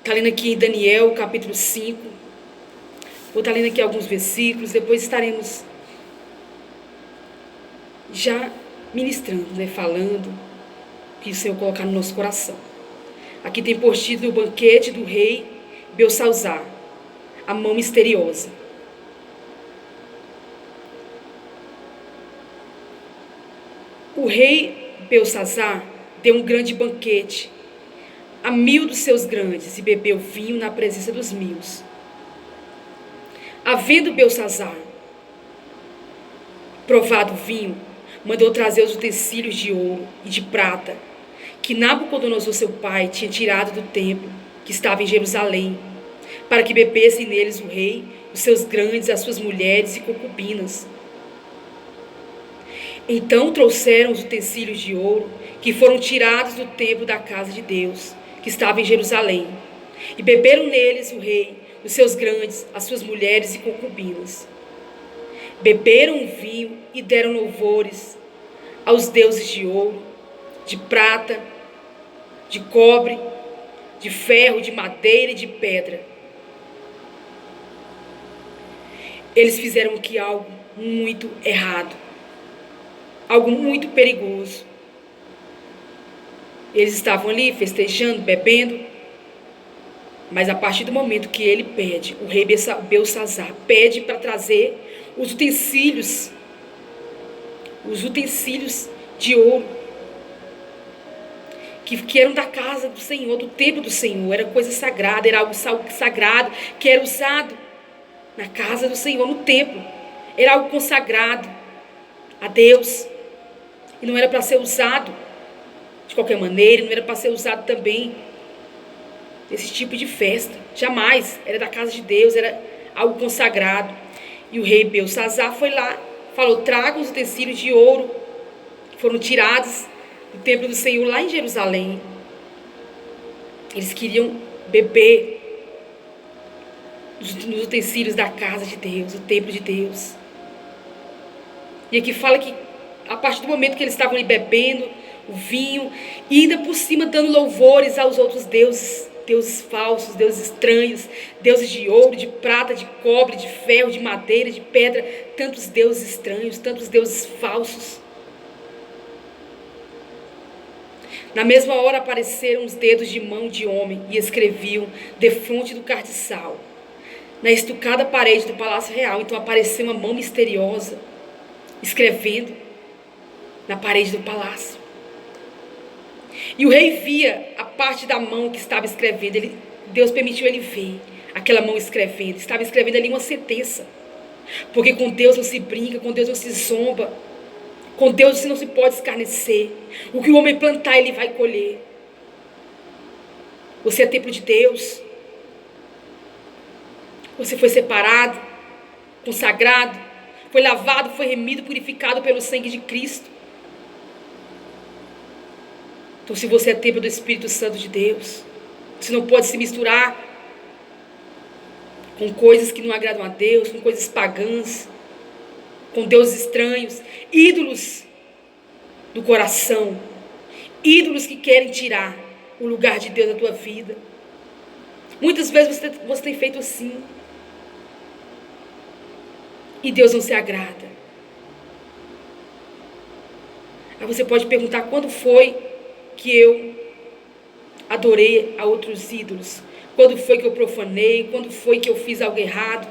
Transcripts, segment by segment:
Está lendo aqui em Daniel, capítulo 5. Vou estar lendo aqui alguns versículos. Depois estaremos já ministrando, falando o que o Senhor colocar no nosso coração. Aqui tem por título o banquete do rei Belsalzar, a mão misteriosa. O rei Belsalzar deu um grande banquete a 1000 dos seus grandes e bebeu vinho na presença dos 1000. Havendo Belsalzar provado o vinho, mandou trazer os utensílios de ouro e de prata que Nabucodonosor, seu pai, tinha tirado do templo que estava em Jerusalém, para que bebessem neles o rei, os seus grandes, as suas mulheres e concubinas. Então trouxeram os utensílios de ouro que foram tirados do templo da casa de Deus, que estava em Jerusalém, e beberam neles o rei, os seus grandes, as suas mulheres e concubinas. Beberam o vinho e deram louvores aos deuses de ouro, de prata, de cobre, de ferro, de madeira e de pedra. Eles fizeram aqui algo muito errado, algo muito perigoso. Eles estavam ali festejando, bebendo, mas a partir do momento que ele pede, o rei Belsalzar pede para trazer os utensílios de ouro, que eram da casa do Senhor, do templo do Senhor, era coisa sagrada, era algo sagrado, que era usado na casa do Senhor, no templo, era algo consagrado a Deus, e não era para ser usado de qualquer maneira, não era para ser usado também nesse tipo de festa, jamais, era da casa de Deus, era algo consagrado. E o rei Belsalzar foi lá, falou: traga os utensílios de ouro que foram tirados do templo do Senhor lá em Jerusalém. Eles queriam beber nos utensílios da casa de Deus, do templo de Deus. E aqui fala que a partir do momento que eles estavam ali bebendo o vinho, e ainda por cima dando louvores aos outros deuses, deuses falsos, deuses estranhos, deuses de ouro, de prata, de cobre, de ferro, de madeira, de pedra, tantos deuses estranhos, tantos deuses falsos. Na mesma hora apareceram os dedos de mão de homem e escreviam defronte do cartiçal, na estucada parede do palácio real. Então apareceu uma mão misteriosa escrevendo na parede do palácio. E o rei via a parte da mão que estava escrevendo. Deus permitiu ele ver aquela mão escrevendo. Estava escrevendo ali uma sentença. Porque com Deus não se brinca, com Deus não se zomba, com Deus não se pode escarnecer. O que o homem plantar, ele vai colher. Você é templo de Deus. Você foi separado, consagrado, foi lavado, foi remido, purificado pelo sangue de Cristo. Então, se você é templo do Espírito Santo de Deus, você não pode se misturar com coisas que não agradam a Deus, com coisas pagãs, com deuses estranhos, ídolos do coração, ídolos que querem tirar o lugar de Deus da tua vida. Muitas vezes você tem feito assim, e Deus não se agrada. Aí você pode perguntar: quando foi que eu adorei a outros ídolos? Quando foi que eu profanei? Quando foi que eu fiz algo errado?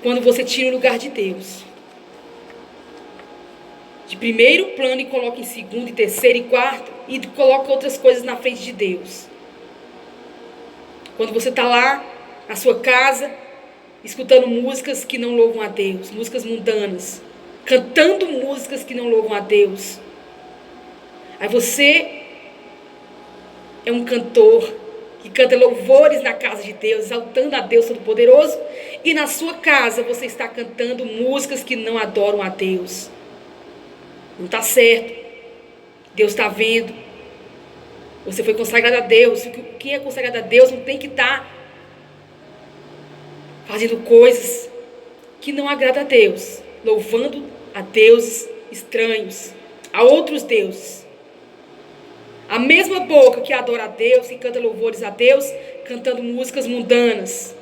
Quando você tira o lugar de Deus de primeiro plano e coloca em segundo, e terceiro e quarto, e coloca outras coisas na frente de Deus. Quando você está lá na sua casa, escutando músicas que não louvam a Deus, músicas mundanas, cantando músicas que não louvam a Deus. Aí você é um cantor que canta louvores na casa de Deus, exaltando a Deus Todo-Poderoso, e na sua casa você está cantando músicas que não adoram a Deus. Não está certo. Deus está vendo. Você foi consagrado a Deus. Quem é consagrado a Deus não tem que estar fazendo coisas que não agradam a Deus, louvando a deuses estranhos, a outros deuses, A mesma boca que adora a Deus, que canta louvores a Deus, cantando músicas mundanas.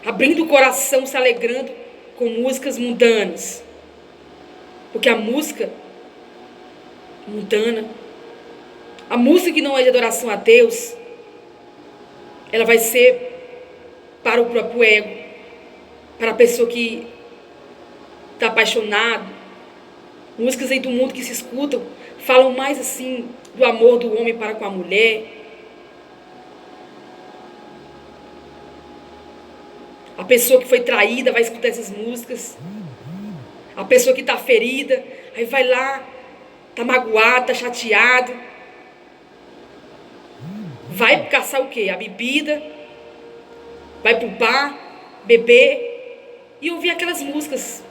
Abrindo o coração, se alegrando com músicas mundanas. Porque a música mundana, a música que não é de adoração a Deus, ela vai ser para o próprio ego, para a pessoa que está apaixonada. Músicas aí do mundo que se escutam falam mais assim do amor do homem para com a mulher. A pessoa que foi traída vai escutar essas músicas. A pessoa que está ferida, aí vai lá, está magoado, está chateado. Vai caçar o quê? A bebida. Vai pro bar, beber e ouvir aquelas músicas.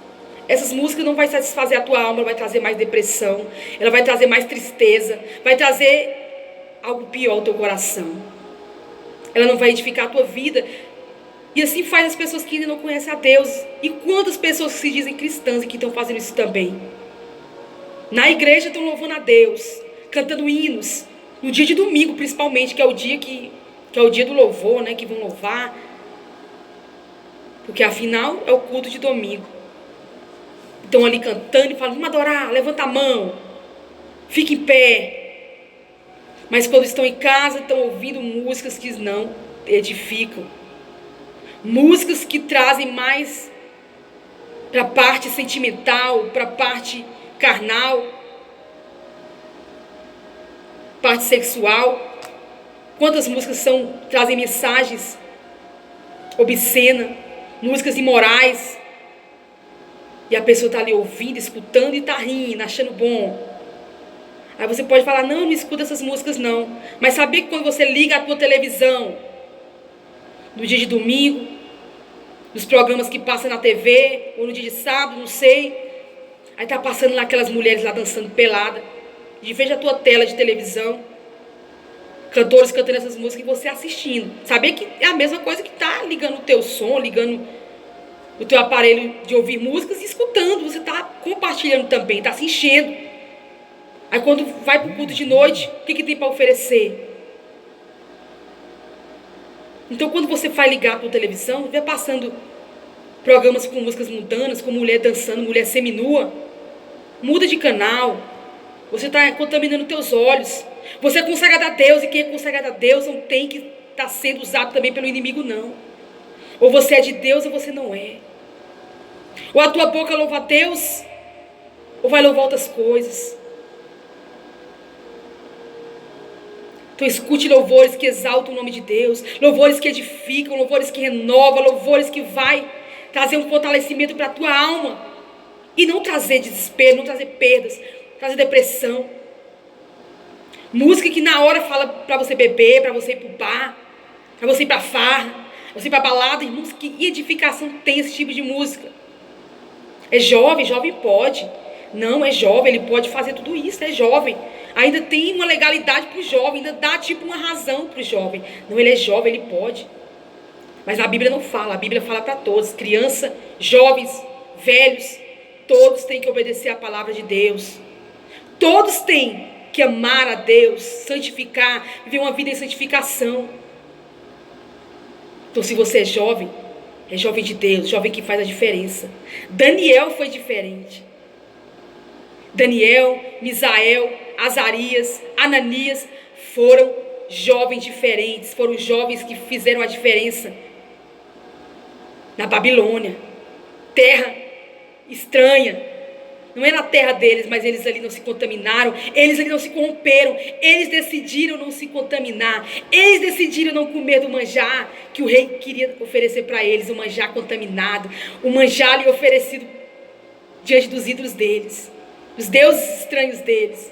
Essas músicas não vai satisfazer a tua alma, ela vai trazer mais depressão, ela vai trazer mais tristeza, vai trazer algo pior ao teu coração. Ela não vai edificar a tua vida. E assim faz as pessoas que ainda não conhecem a Deus. E quantas pessoas que se dizem cristãs e que estão fazendo isso também? Na igreja estão louvando a Deus, cantando hinos. No dia de domingo, principalmente, que é o dia que é o dia do louvor, né? Que vão louvar. Porque afinal é o culto de domingo. Estão ali cantando e falam, vamos adorar, levanta a mão, fica em pé. Mas quando estão em casa, estão ouvindo músicas que não edificam. Músicas que trazem mais para a parte sentimental, para a parte carnal, parte sexual. Quantas músicas trazem mensagens obscenas, músicas imorais. E a pessoa está ali ouvindo, escutando e está rindo, achando bom. Aí você pode falar, não escuta essas músicas não. Mas sabia que quando você liga a tua televisão, no dia de domingo, nos programas que passam na TV, ou no dia de sábado, não sei. Aí tá passando lá aquelas mulheres lá dançando pelada. E veja a tua tela de televisão. Cantores cantando essas músicas e você assistindo. Sabia que é a mesma coisa que tá ligando o teu som, ligando o teu aparelho de ouvir músicas e escutando. Você tá compartilhando também, tá se enchendo. Aí quando vai pro culto de noite, o que tem para oferecer? Então quando você vai ligar para a televisão, vê passando programas com músicas mundanas, com mulher dançando, mulher seminua, muda de canal. Você está contaminando teus olhos. Você é consagrado a Deus, e quem é consagrado a Deus não tem que estar sendo usado também pelo inimigo, não. Ou você é de Deus ou você não é. Ou a tua boca louva a Deus, ou vai louvar outras coisas. Então escute louvores que exaltam o nome de Deus, louvores que edificam, louvores que renovam, louvores que vai trazer um fortalecimento para a tua alma. E não trazer desespero, não trazer perdas, trazer depressão. Música que na hora fala para você beber, para você ir para o bar, para você ir para a farra, para você ir para a balada. E música e edificação tem esse tipo de música. É jovem, jovem pode. Não, é jovem, ele pode fazer tudo isso, é jovem. Ainda tem uma legalidade para o jovem, ainda dá tipo uma razão para o jovem. Não, ele é jovem, ele pode. Mas a Bíblia não fala, a Bíblia fala para todos. Criança, jovens, velhos, todos têm que obedecer à palavra de Deus. Todos têm que amar a Deus, santificar, viver uma vida em santificação. Então se você é jovem de Deus, jovem que faz a diferença. Daniel foi diferente. Daniel, Misael, Azarias, Ananias foram jovens diferentes, foram jovens que fizeram a diferença na Babilônia, terra estranha. Não era a terra deles, mas eles ali não se contaminaram, eles ali não se corromperam, eles decidiram não se contaminar, eles decidiram não comer do manjar que o rei queria oferecer para eles, o manjar contaminado, o manjar ali oferecido diante dos ídolos deles, dos deuses estranhos deles.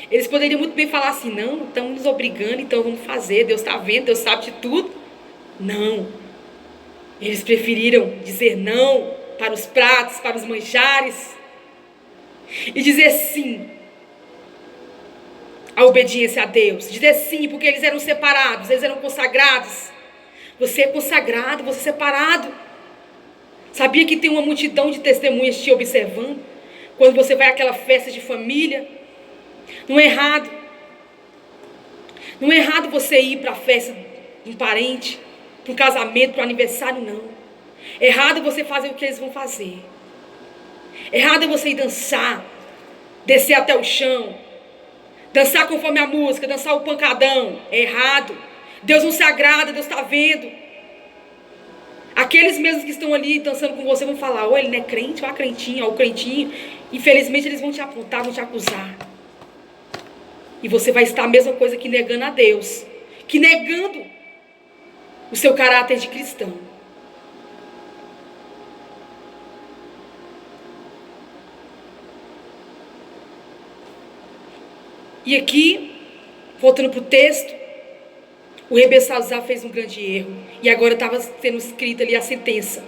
Eles poderiam muito bem falar assim, não, estamos nos obrigando, então vamos fazer, Deus está vendo, Deus sabe de tudo. Não, eles preferiram dizer não para os pratos, para os manjares, e dizer sim à obediência a Deus. Dizer sim, porque eles eram separados, eles eram consagrados. Você é consagrado, você é separado. Sabia que tem uma multidão de testemunhas te observando? Quando você vai àquela festa de família. Não é errado. Não é errado você ir para a festa de um parente, para um casamento, para um aniversário, não. É errado você fazer o que eles vão fazer. É errado você ir dançar, descer até o chão, dançar conforme a música, dançar o pancadão. É errado. Deus não se agrada, Deus está vendo. Aqueles mesmos que estão ali dançando com você vão falar, ou ele não é crente, ou a crentinha, ou o crentinho. Infelizmente eles vão te apontar, vão te acusar. E você vai estar a mesma coisa que negando a Deus, que negando o seu caráter de cristão. E aqui, voltando para o texto, o rei Belsazar fez um grande erro. E agora estava sendo escrita ali a sentença,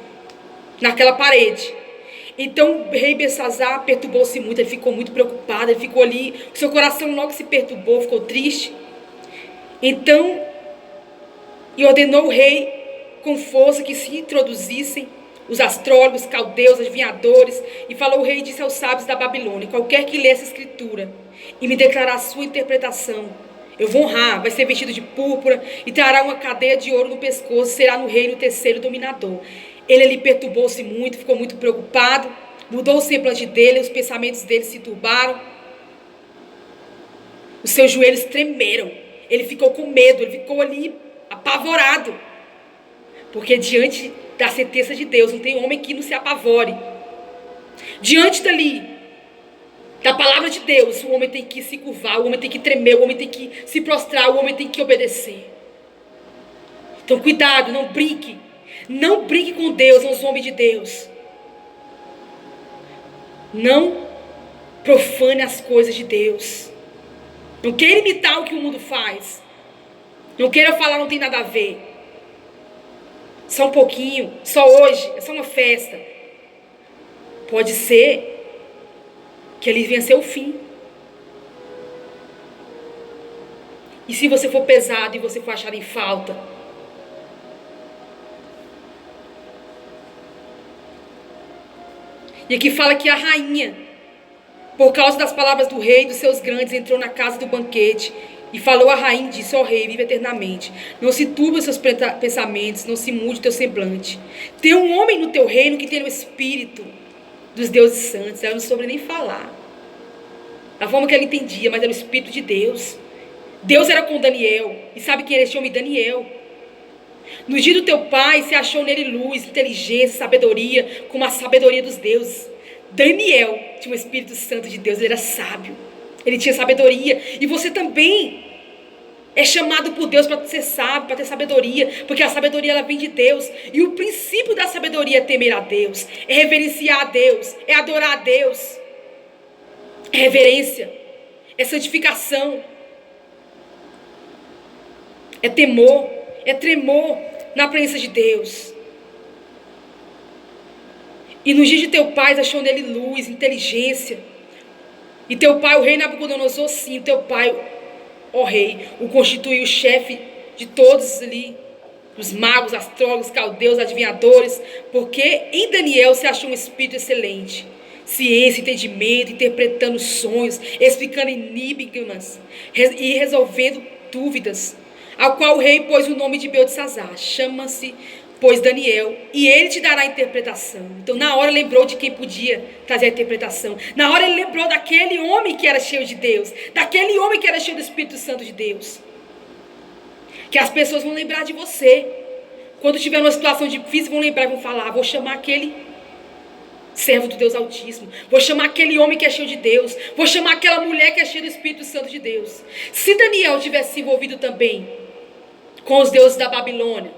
naquela parede. Então o rei Belsazar perturbou-se muito, ele ficou muito preocupado, ele ficou ali, o seu coração logo se perturbou, ficou triste. Então, e ordenou o rei com força que se introduzissem os astrólogos, caldeus, adivinhadores, e falou o rei e disse aos sábios da Babilônia, qualquer que lê essa escritura e me declarar a sua interpretação, eu vou honrar, vai ser vestido de púrpura e trará uma cadeia de ouro no pescoço, será no reino o terceiro dominador. Ele ali perturbou-se muito, ficou muito preocupado, mudou o semblante dele, os pensamentos dele se turbaram, os seus joelhos tremeram, ele ficou com medo, ele ficou ali apavorado, porque diante da sentença de Deus, não tem homem que não se apavore. Diante dali, da palavra de Deus, o homem tem que se curvar, o homem tem que tremer, o homem tem que se prostrar, o homem tem que obedecer. Então cuidado, não brinque. Não brinque com Deus, não zombe de Deus. Não profane as coisas de Deus. Não queira imitar o que o mundo faz. Não queira falar, não tem nada a ver. Só um pouquinho, só hoje, é só uma festa. Pode ser que ele venha ser o fim. E se você for pesado e você for achado em falta, e aqui fala que a rainha, por causa das palavras do rei e dos seus grandes, entrou na casa do banquete e falou a rainha e disse, ó rei, vive eternamente. Não se turbe os seus pensamentos, não se mude o teu semblante. Tem um homem no teu reino que tem o espírito dos deuses santos. Ela não soube nem falar. Da forma que ela entendia, mas era o espírito de Deus. Deus era com Daniel. E sabe quem era esse homem? Daniel. No dia do teu pai, se achou nele luz, inteligência, sabedoria, como a sabedoria dos deuses. Daniel tinha o Espírito Santo de Deus, ele era sábio. Ele tinha sabedoria. E você também é chamado por Deus para ser sábio, para ter sabedoria. Porque a sabedoria ela vem de Deus. E o princípio da sabedoria é temer a Deus. É reverenciar a Deus. É adorar a Deus. É reverência. É santificação. É temor. É tremor na presença de Deus. E no dia de teu pai achou nele luz, inteligência. E teu pai, o rei Nabucodonosor, sim, teu pai, ó rei, o constituiu chefe de todos ali, os magos, astrólogos, caldeus, adivinhadores, porque em Daniel se achou um espírito excelente. Ciência, entendimento, interpretando sonhos, explicando enigmas e resolvendo dúvidas. Ao qual o rei pôs o nome de Beltesazar, chama-se, pois, Daniel, e ele te dará a interpretação. Então, na hora, lembrou de quem podia trazer a interpretação. Na hora, ele lembrou daquele homem que era cheio de Deus, daquele homem que era cheio do Espírito Santo de Deus. Que as pessoas vão lembrar de você. Quando tiver numa situação difícil, vão lembrar e vão falar, vou chamar aquele servo do Deus Altíssimo, vou chamar aquele homem que é cheio de Deus, vou chamar aquela mulher que é cheia do Espírito Santo de Deus. Se Daniel tivesse se envolvido também com os deuses da Babilônia,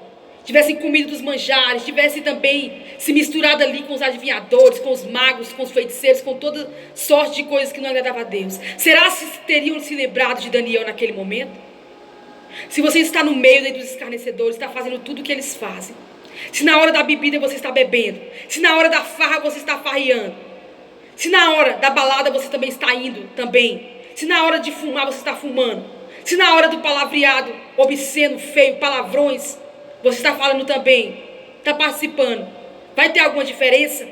tivessem comido dos manjares, tivessem também se misturado ali com os adivinhadores, com os magos, com os feiticeiros, com toda sorte de coisas que não agradavam a Deus, será que teriam se lembrado de Daniel naquele momento? Se você está no meio dos escarnecedores, está fazendo tudo o que eles fazem, se na hora da bebida você está bebendo, se na hora da farra você está farreando, se na hora da balada você também está indo também, se na hora de fumar você está fumando, se na hora do palavreado obsceno, feio, palavrões, você está falando também, está participando, vai ter alguma diferença?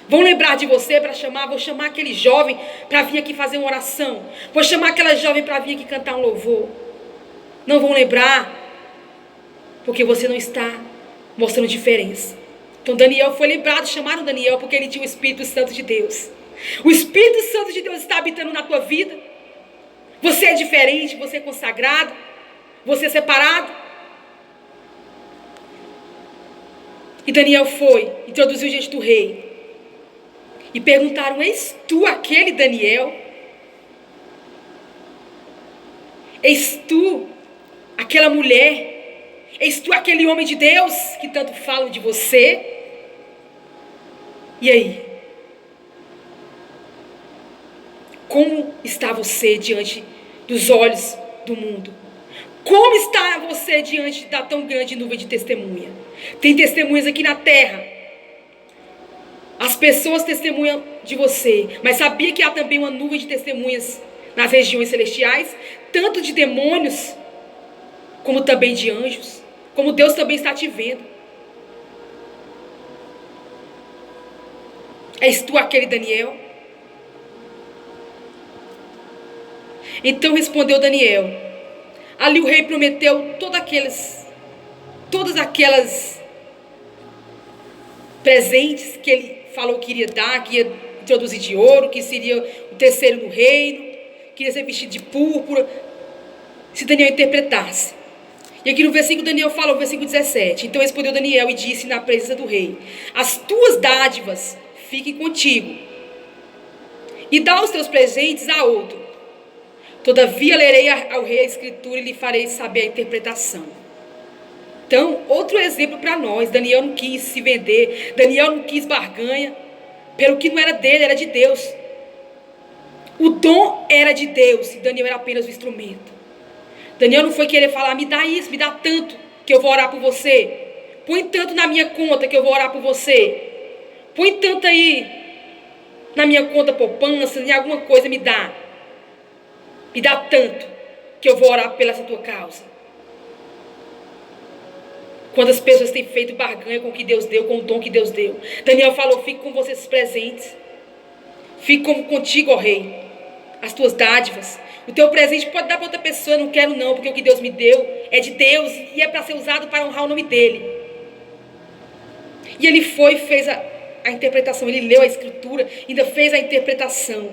Vão lembrar de você para chamar, vou chamar aquele jovem para vir aqui fazer uma oração. Vou chamar aquela jovem para vir aqui cantar um louvor. Não vão lembrar, porque você não está mostrando diferença. Então Daniel foi lembrado, chamaram Daniel porque ele tinha o Espírito Santo de Deus. O Espírito Santo de Deus está habitando na tua vida. Você é diferente, você é consagrado, você é separado. E Daniel foi, introduziu diante do rei. E perguntaram: és tu aquele Daniel? És tu aquela mulher? És tu aquele homem de Deus que tanto falam de você? E aí? Como está você diante dos olhos do mundo? Como está você diante da tão grande nuvem de testemunha? Tem testemunhas aqui na terra. As pessoas testemunham de você. Mas sabia que há também uma nuvem de testemunhas nas regiões celestiais? Tanto de demônios, como também de anjos. Como Deus também está te vendo. És tu aquele Daniel? Então respondeu Daniel. Ali o rei prometeu todas aquelas presentes que ele falou que iria dar, que ia introduzir de ouro, que seria o terceiro no reino, que ia ser vestido de púrpura, se Daniel interpretasse. E aqui no versículo Daniel fala, o versículo 17. Então respondeu Daniel e disse na presença do rei: as tuas dádivas fiquem contigo, e dá os teus presentes a outro. Todavia lerei ao rei a escritura e lhe farei saber a interpretação. Então, outro exemplo para nós. Daniel não quis se vender. Daniel não quis barganha. Pelo que não era dele, era de Deus. O dom era de Deus. E Daniel era apenas o instrumento. Daniel não foi querer falar: me dá isso, me dá tanto, que eu vou orar por você. Põe tanto na minha conta, que eu vou orar por você. Põe tanto aí na minha conta poupança, em alguma coisa me dá. Me dá tanto, que eu vou orar pela tua causa. Quantas pessoas têm feito barganha com o que Deus deu, com o dom que Deus deu. Daniel falou: fique com vocês presentes. Fique contigo, ó rei. As tuas dádivas. O teu presente pode dar para outra pessoa. Eu não quero não, porque o que Deus me deu é de Deus. E é para ser usado para honrar o nome dele. E ele foi e fez a interpretação. Ele leu a escritura, ainda fez a interpretação.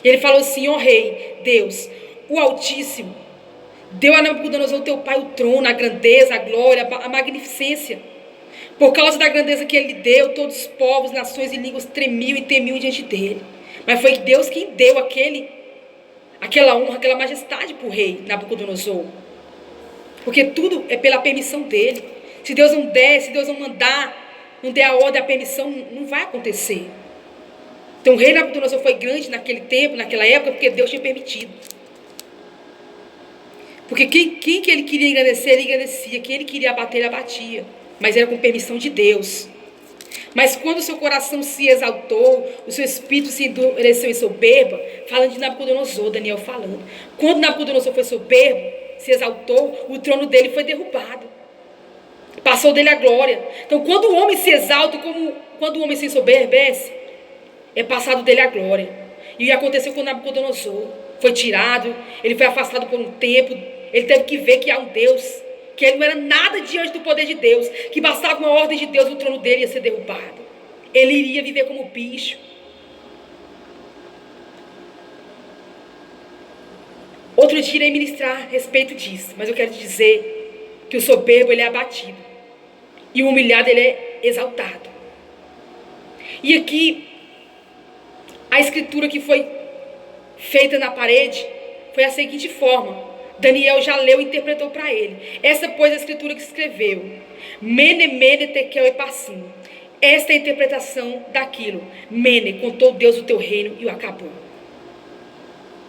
E ele falou assim: ó rei, Deus, o Altíssimo, deu a Nabucodonosor, teu pai, o trono, a grandeza, a glória, a magnificência. Por causa da grandeza que ele deu, todos os povos, nações e línguas tremiam e temiam diante dele. Mas foi Deus quem deu aquela honra, aquela majestade para o rei Nabucodonosor. Porque tudo é pela permissão dele. Se Deus não der, se Deus não mandar, não der a ordem, a permissão, não vai acontecer. Então o rei Nabucodonosor foi grande naquele tempo, naquela época, porque Deus tinha permitido. Porque quem que ele queria engrandecer, ele engrandecia. Quem ele queria abater, ele abatia. Mas era com permissão de Deus. Mas quando o seu coração se exaltou, o seu espírito se endureceu em soberba, falando de Nabucodonosor, Daniel falando. Quando Nabucodonosor foi soberbo, se exaltou, o trono dele foi derrubado. Passou dele a glória. Então quando o homem se exalta, como quando o homem se ensoberbece, é passado dele a glória. E aconteceu com Nabucodonosor. Foi tirado, ele foi afastado por um tempo. Ele teve que ver que há um Deus, que ele não era nada diante do poder de Deus, que bastava uma ordem de Deus, o trono dele ia ser derrubado. Ele iria viver como bicho. Outro dia irei ministrar a respeito disso, mas eu quero dizer que o soberbo ele é abatido e o humilhado ele é exaltado. E aqui a escritura que foi feita na parede foi a seguinte forma. Daniel já leu e interpretou para ele. Essa, pois, a escritura que escreveu: Mene, Mene, Tekel e Parsim. Esta é a interpretação daquilo. Mene, contou Deus o teu reino e o acabou.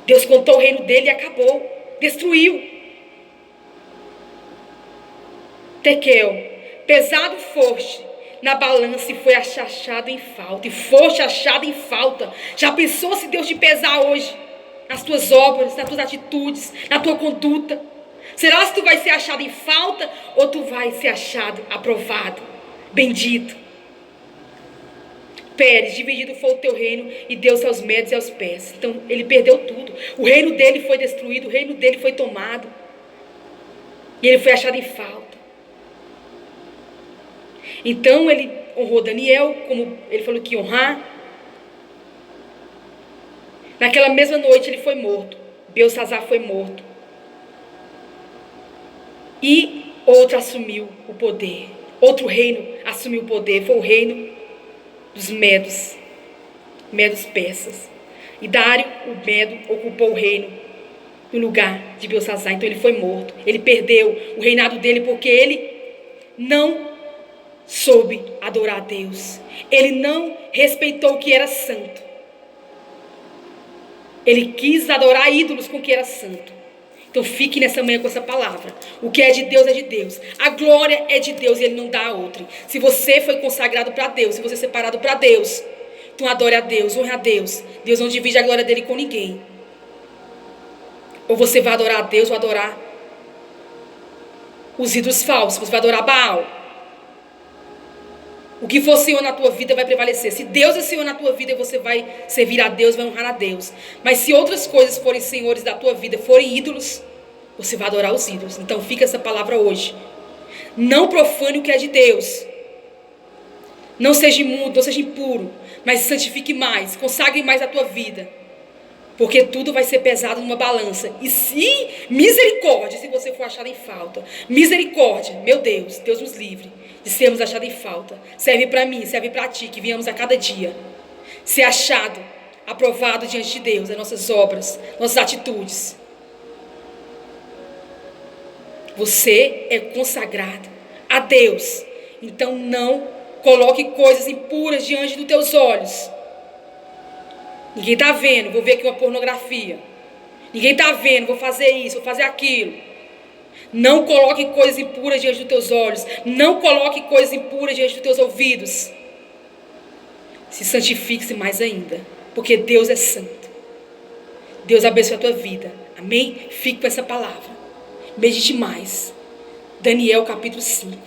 Deus contou o reino dele e acabou. Destruiu. Tekel, pesado foste na balança e foi achado em falta. E foste achado em falta. Já pensou se Deus te pesar hoje? Nas tuas obras, nas tuas atitudes, na tua conduta. Será se tu vai ser achado em falta ou tu vai ser achado aprovado, bendito? Pérez, dividido foi o teu reino e deu-se aos médios e aos persas. Então ele perdeu tudo. O reino dele foi destruído, o reino dele foi tomado. E ele foi achado em falta. Então ele honrou Daniel, como ele falou que ia honrar. Naquela mesma noite ele foi morto. Belsassar foi morto. E outro assumiu o poder. Outro reino assumiu o poder. Foi o reino dos medos persas. E Dário, o Medo, ocupou o reino no lugar de Belsassar. Então ele foi morto. Ele perdeu o reinado dele porque ele não soube adorar a Deus. Ele não respeitou o que era santo. Ele quis adorar ídolos com o que era santo. Então fique nessa manhã com essa palavra. O que é de Deus é de Deus. A glória é de Deus e Ele não dá a outra. Se você foi consagrado para Deus, se você é separado para Deus, então adore a Deus, honre a Deus. Deus não divide a glória dele com ninguém. Ou você vai adorar a Deus ou adorar os ídolos falsos. Você vai adorar Baal. O que for Senhor na tua vida vai prevalecer. Se Deus é Senhor na tua vida, você vai servir a Deus, vai honrar a Deus. Mas se outras coisas forem senhores da tua vida, forem ídolos, você vai adorar os ídolos. Então fica essa palavra hoje. Não profane o que é de Deus. Não seja imundo, não seja impuro, mas santifique mais, consagre mais a tua vida. Porque tudo vai ser pesado numa balança. E se misericórdia, se você for achado em falta. Misericórdia, meu Deus, Deus nos livre de sermos achados em falta. Serve para mim, serve para ti, que viemos a cada dia ser achado, aprovado diante de Deus, as nossas obras, nossas atitudes. Você é consagrado a Deus. Então não coloque coisas impuras diante dos teus olhos. Ninguém está vendo, vou ver aqui uma pornografia. Ninguém está vendo, vou fazer isso, vou fazer aquilo. Não coloque coisas impuras diante dos teus olhos. Não coloque coisas impuras diante dos teus ouvidos. Se santifique-se mais ainda, porque Deus é santo. Deus abençoe a tua vida. Amém? Fique com essa palavra. Medite mais. Daniel capítulo 5.